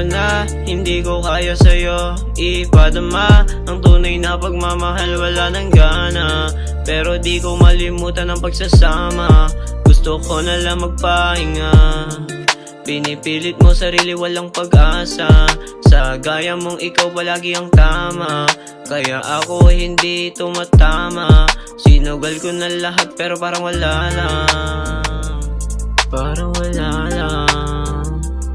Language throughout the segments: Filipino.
na, hindi ko kaya sa'yo ipadama. Ang tunay na pagmamahal wala nang gana, pero di ko malimutan ang pagsasama. Gusto ko na lang magpahinga. Pinipilit mo sarili walang pag-asa, sa gaya mong ikaw palagi ang tama. Kaya ako hindi tumatama. Sinugal ko na lahat pero parang wala lang. Parang wala lang.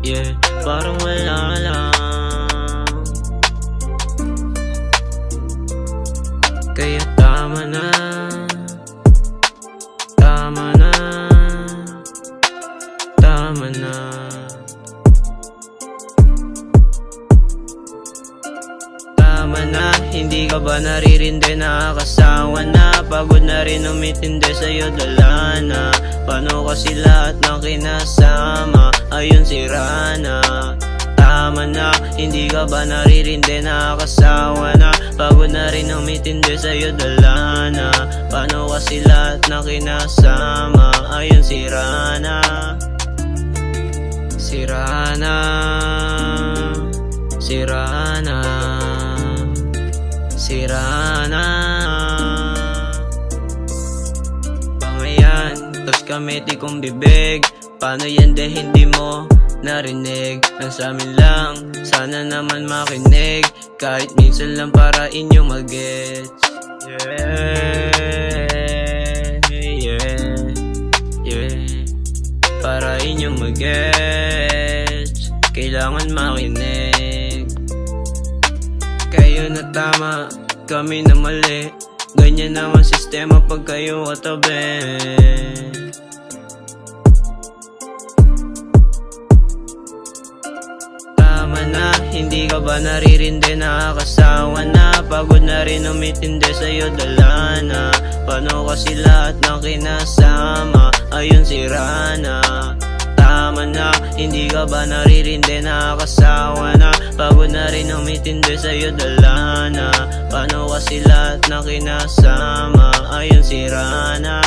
Yeah, parang wala lang. Kaya tama na. Tama na. Tama na. Tama na, hindi ka ba naririndi? Nakakasawa na, pagod na rin umitindi sa'yo, dala na. Paano kasi lahat ng kinasama, ayun sira na. Tama na, hindi ka ba naririndi? Nakakasawa na, pagod na rin umitindi sa'yo, dala na. Paano kasi lahat ng kinasama, ayun sira na. Sira na. Sira na. Sira na. Pangayan, tos kamiti kong bibig. Paano yan de hindi mo narinig? Nang sa amin lang, sana naman makinig. Kahit minsan lang para inyong mag-gets. Yeah, yeah, yeah. Para inyong mag-gets, kailangan makinig. Kayo na tama, kami na mali. Ganyan naman sistema pag kayo katabi. Tama na, hindi ka ba naririndi? Nakakasawa na, pagod na rin umitindi sa'yo, dala na. Paano kasi lahat ng kinasama, ayun sira na. Tama na, hindi ka ba naririndi? Nakakasawa na, pagod na rin umitindi sa'yo, dala na. Paano kasi lahat ng kinasama, ayun sira na.